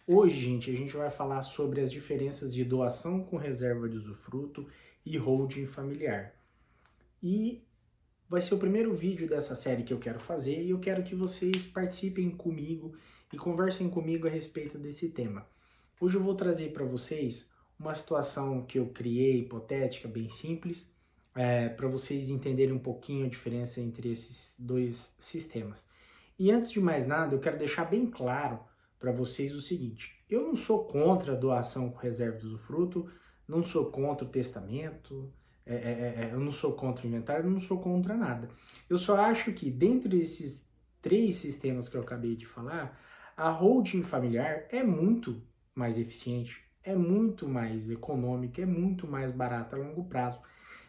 Hoje, gente, a gente vai falar sobre as diferenças de doação com reserva de usufruto e holding familiar. E vai ser o primeiro vídeo dessa série que eu quero fazer e eu quero que vocês participem comigo e conversem comigo a respeito desse tema. Hoje eu vou trazer para vocês uma situação que eu criei, hipotética, bem simples, para vocês entenderem um pouquinho a diferença entre esses dois sistemas. E antes de mais nada, eu quero deixar bem claro para vocês o seguinte: eu não sou contra a doação com reserva de usufruto, não sou contra o testamento, eu não sou contra o inventário, eu não sou contra nada. Eu só acho que dentre esses três sistemas que eu acabei de falar, a holding familiar é muito mais eficiente, é muito mais econômica, é muito mais barata a longo prazo.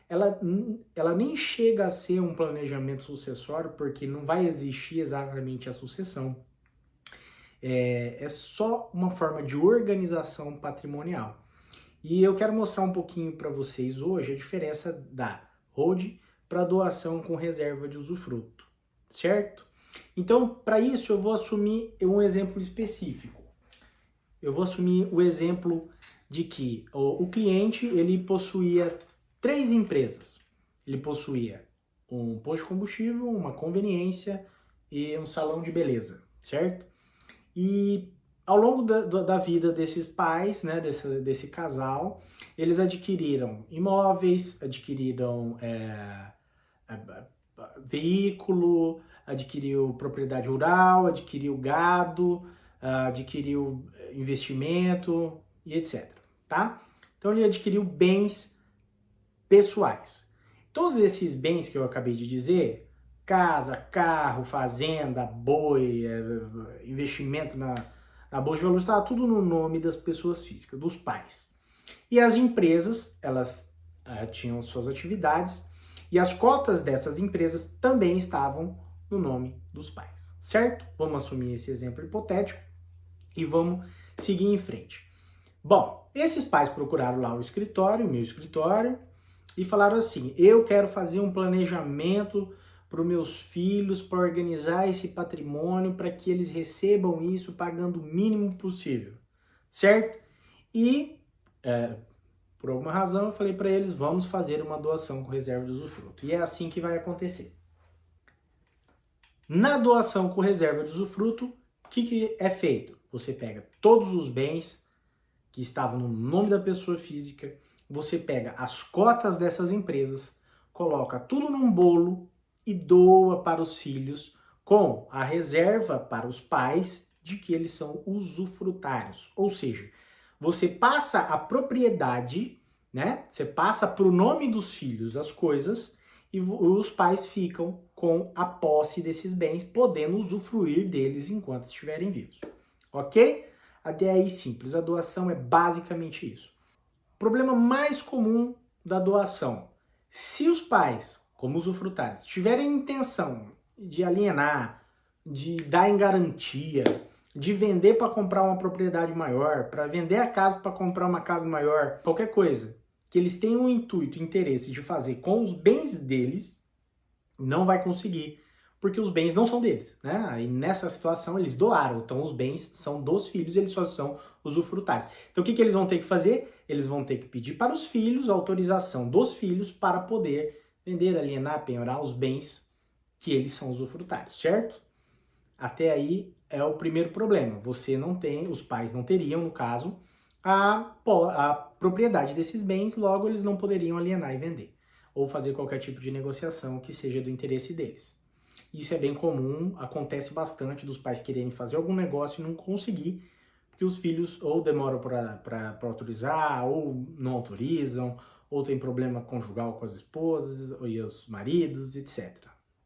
Ela nem chega a ser um planejamento sucessório, porque não vai existir exatamente a sucessão. É só uma forma de organização patrimonial. E eu quero mostrar um pouquinho para vocês hoje a diferença da hold para doação com reserva de usufruto, certo? Então, para isso, eu vou assumir um exemplo específico. Eu vou assumir o exemplo de que o cliente ele possuía três empresas. Ele possuía um posto de combustível, uma conveniência e um salão de beleza, certo? E ao longo da vida desses pais, né, desse casal, eles adquiriram imóveis, adquiriram veículo, adquiriu propriedade rural, adquiriu gado, adquiriu investimento e etc. Tá? Então ele adquiriu bens pessoais. Todos esses bens que eu acabei de dizer, casa, carro, fazenda, boi, investimento na bolsa de valores, estava tudo no nome das pessoas físicas, dos pais. E as empresas, elas tinham suas atividades e as cotas dessas empresas também estavam no nome dos pais, certo? Vamos assumir esse exemplo hipotético e vamos seguir em frente. Bom, esses pais procuraram lá o meu escritório, e falaram assim: eu quero fazer um planejamento para os meus filhos, para organizar esse patrimônio, para que eles recebam isso pagando o mínimo possível, certo? E, por alguma razão, eu falei para eles: vamos fazer uma doação com reserva de usufruto. E é assim que vai acontecer. Na doação com reserva de usufruto, o que é feito? Você pega todos os bens que estavam no nome da pessoa física, você pega as cotas dessas empresas, coloca tudo num bolo e doa para os filhos com a reserva para os pais de que eles são usufrutários. Ou seja, você passa a propriedade, né? Você passa para o nome dos filhos as coisas e os pais ficam com a posse desses bens, podendo usufruir deles enquanto estiverem vivos. Ok? Até aí simples, a doação é basicamente isso. O problema mais comum da doação: se os pais, como usufrutários, tiverem intenção de alienar, de dar em garantia, de vender para comprar uma propriedade maior, para vender a casa para comprar uma casa maior, qualquer coisa, que eles tenham o intuito, interesse de fazer com os bens deles, não vai conseguir, porque os bens não são deles, né? Aí nessa situação eles doaram, então os bens são dos filhos, eles só são usufrutários. Então o que eles vão ter que fazer? Eles vão ter que pedir para os filhos a autorização dos filhos para poder vender, alienar, penhorar os bens que eles são usufrutários, certo? Até aí é o primeiro problema. Você não tem, os pais não teriam, no caso, a propriedade desses bens, logo eles não poderiam alienar e vender, ou fazer qualquer tipo de negociação que seja do interesse deles. Isso é bem comum, acontece bastante dos pais quererem fazer algum negócio e não conseguir, porque os filhos ou demoram para autorizar, ou não autorizam, ou tem problema conjugal com as esposas e os maridos, etc.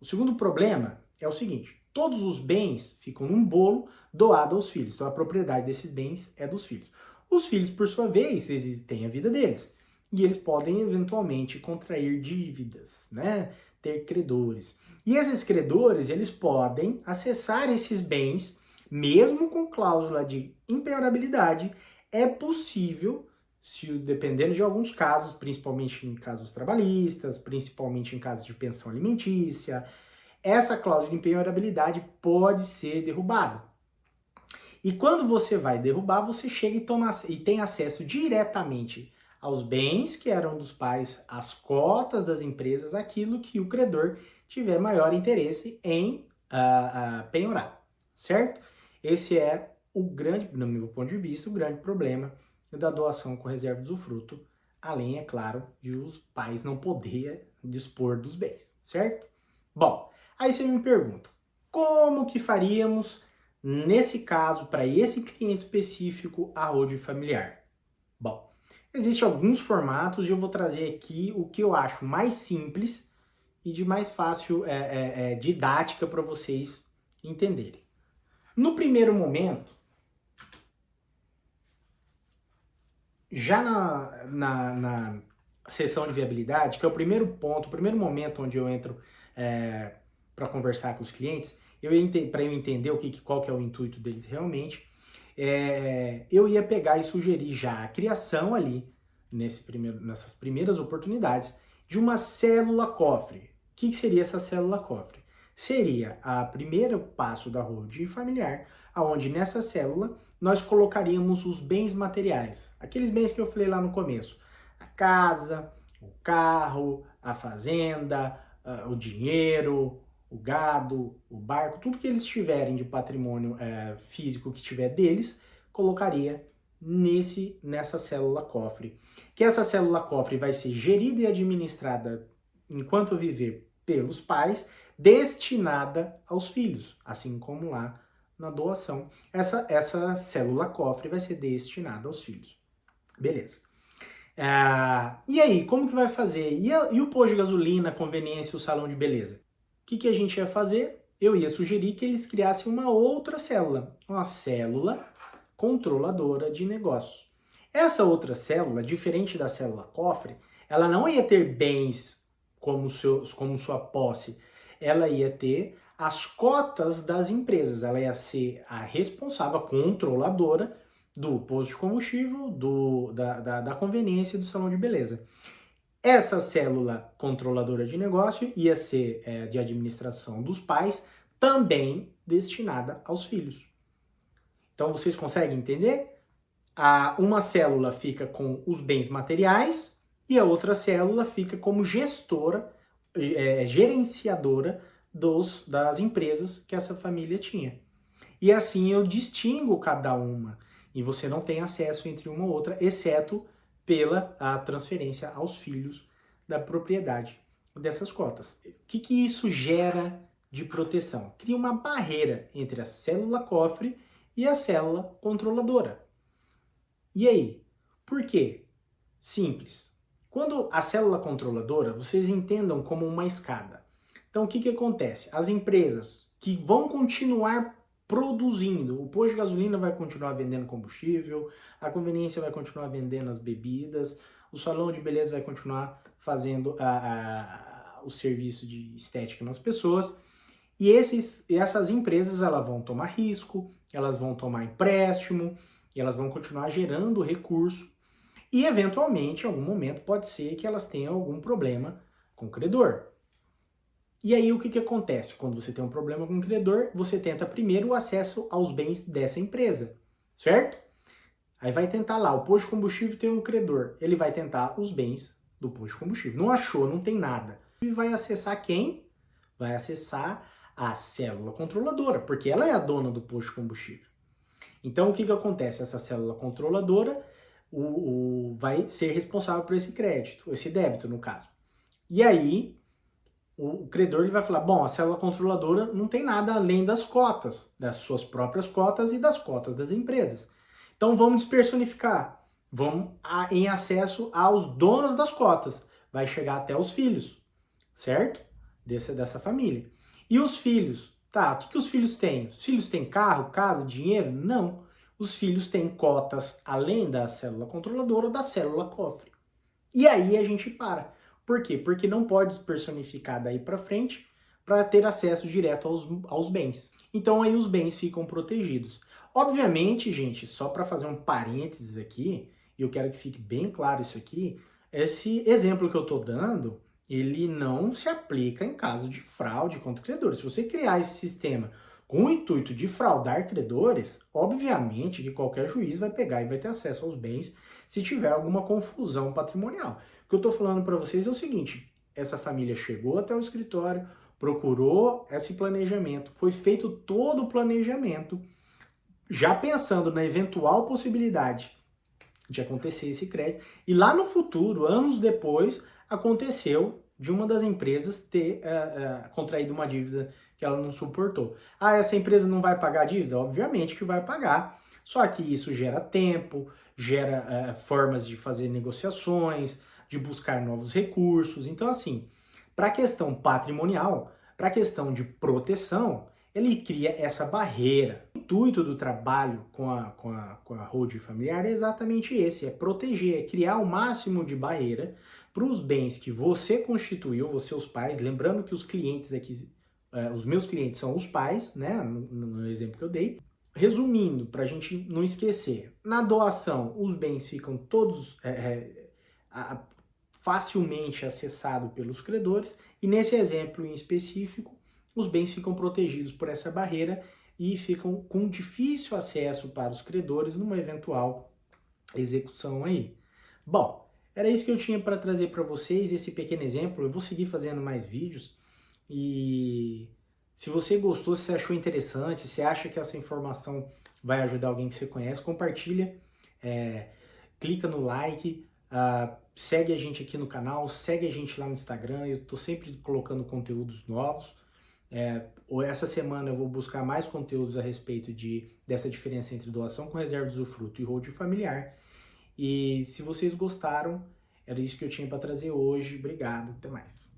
O segundo problema é o seguinte: todos os bens ficam num bolo doado aos filhos, então a propriedade desses bens é dos filhos. Os filhos, por sua vez, eles têm a vida deles, e eles podem eventualmente contrair dívidas, né? Ter credores. E esses credores, eles podem acessar esses bens, mesmo com cláusula de impenhorabilidade. É possível, se dependendo de alguns casos, principalmente em casos trabalhistas, principalmente em casos de pensão alimentícia, essa cláusula de impenhorabilidade pode ser derrubada. E quando você vai derrubar, você chega e tem acesso diretamente aos bens que eram dos pais, às cotas das empresas, aquilo que o credor tiver maior interesse em penhorar, certo? Esse é o grande, no meu ponto de vista, o grande problema da doação com reserva de usufruto, além, é claro, de os pais não poderem dispor dos bens, certo? Bom, aí você me pergunta, como que faríamos nesse caso, para esse cliente específico, a holding familiar? Bom, existem alguns formatos e eu vou trazer aqui o que eu acho mais simples e de mais fácil didática para vocês entenderem. No primeiro momento, já na sessão de viabilidade, que é o primeiro ponto, o primeiro momento onde eu entro para conversar com os clientes, para eu entender qual que é o intuito deles realmente, eu ia pegar e sugerir já a criação ali, nessas primeiras oportunidades, de uma célula cofre. O que seria essa célula cofre? Seria o primeiro passo da holding familiar, onde nessa célula nós colocaríamos os bens materiais, aqueles bens que eu falei lá no começo, a casa, o carro, a fazenda, o dinheiro, o gado, o barco, tudo que eles tiverem de patrimônio físico que tiver deles, colocaria nessa célula cofre. Que essa célula cofre vai ser gerida e administrada enquanto viver pelos pais, destinada aos filhos, assim como lá na doação. Essa célula cofre vai ser destinada aos filhos. Beleza. E aí, como que vai fazer? E o posto de gasolina, a conveniência, o salão de beleza? O que a gente ia fazer? Eu ia sugerir que eles criassem uma outra célula, uma célula controladora de negócios. Essa outra célula, diferente da célula cofre, ela não ia ter bens como sua posse, ela ia ter as cotas das empresas, ela ia ser a responsável, a controladora do posto de combustível, da conveniência e do salão de beleza. Essa célula controladora de negócio ia ser de administração dos pais, também destinada aos filhos. Então vocês conseguem entender? Uma célula fica com os bens materiais e a outra célula fica como gestora, gerenciadora das empresas que essa família tinha. E assim eu distingo cada uma e você não tem acesso entre uma ou outra, exceto pela transferência aos filhos da propriedade dessas cotas. O que isso gera de proteção? Cria uma barreira entre a célula cofre e a célula controladora. E aí? Por quê? Simples. Quando a célula controladora, vocês entendam como uma escada. Então, o que acontece? As empresas que vão continuar produzindo, o posto de gasolina vai continuar vendendo combustível, a conveniência vai continuar vendendo as bebidas, o salão de beleza vai continuar fazendo o serviço de estética nas pessoas, e essas empresas elas vão tomar risco, elas vão tomar empréstimo, e elas vão continuar gerando recurso, e eventualmente, em algum momento, pode ser que elas tenham algum problema com o credor. E aí o que acontece? Quando você tem um problema com o credor, você tenta primeiro o acesso aos bens dessa empresa, certo? Aí vai tentar lá, o posto de combustível tem um credor, ele vai tentar os bens do posto de combustível. Não achou, não tem nada. E vai acessar quem? Vai acessar a célula controladora, porque ela é a dona do posto de combustível. Então o que acontece? Essa célula controladora vai ser responsável por esse crédito, esse débito no caso. E aí o credor ele vai falar, bom, a célula controladora não tem nada além das cotas, das suas próprias cotas e das cotas das empresas. Então vamos despersonificar, vamos em acesso aos donos das cotas, vai chegar até os filhos, certo? Dessa família. E os filhos, tá, o que os filhos têm? Os filhos têm carro, casa, dinheiro? Não. Os filhos têm cotas além da célula controladora, da célula cofre. E aí a gente para. Por quê? Porque não pode despersonificar daí para frente para ter acesso direto aos bens. Então aí os bens ficam protegidos. Obviamente, gente, só para fazer um parênteses aqui, e eu quero que fique bem claro isso aqui, esse exemplo que eu estou dando, ele não se aplica em caso de fraude contra o credor. Se você criar esse sistema com o intuito de fraudar credores, obviamente que qualquer juiz vai pegar e vai ter acesso aos bens se tiver alguma confusão patrimonial. O que eu estou falando para vocês é o seguinte: essa família chegou até o escritório, procurou esse planejamento, foi feito todo o planejamento, já pensando na eventual possibilidade de acontecer esse crédito, e lá no futuro, anos depois, aconteceu de uma das empresas ter contraído uma dívida que ela não suportou. Ah, essa empresa não vai pagar a dívida? Obviamente que vai pagar, só que isso gera tempo, gera formas de fazer negociações, de buscar novos recursos. Então, assim, para a questão patrimonial, para a questão de proteção, ele cria essa barreira. O intuito do trabalho com a holding familiar é exatamente esse, é proteger, é criar o máximo de barreira para os bens que você constituiu, você, os pais, lembrando que os clientes aqui, os meus clientes são os pais, né, no exemplo que eu dei. Resumindo, para a gente não esquecer, na doação os bens ficam todos facilmente acessados pelos credores, e nesse exemplo em específico, os bens ficam protegidos por essa barreira e ficam com difícil acesso para os credores numa eventual execução aí. Bom, era isso que eu tinha para trazer para vocês, esse pequeno exemplo. Eu vou seguir fazendo mais vídeos e se você gostou, se você achou interessante, se acha que essa informação vai ajudar alguém que você conhece, compartilha, clica no like, segue a gente aqui no canal, segue a gente lá no Instagram, eu estou sempre colocando conteúdos novos. Essa semana eu vou buscar mais conteúdos a respeito dessa diferença entre doação com reserva de usufruto e holding familiar. E se vocês gostaram, era isso que eu tinha para trazer hoje. Obrigado, até mais.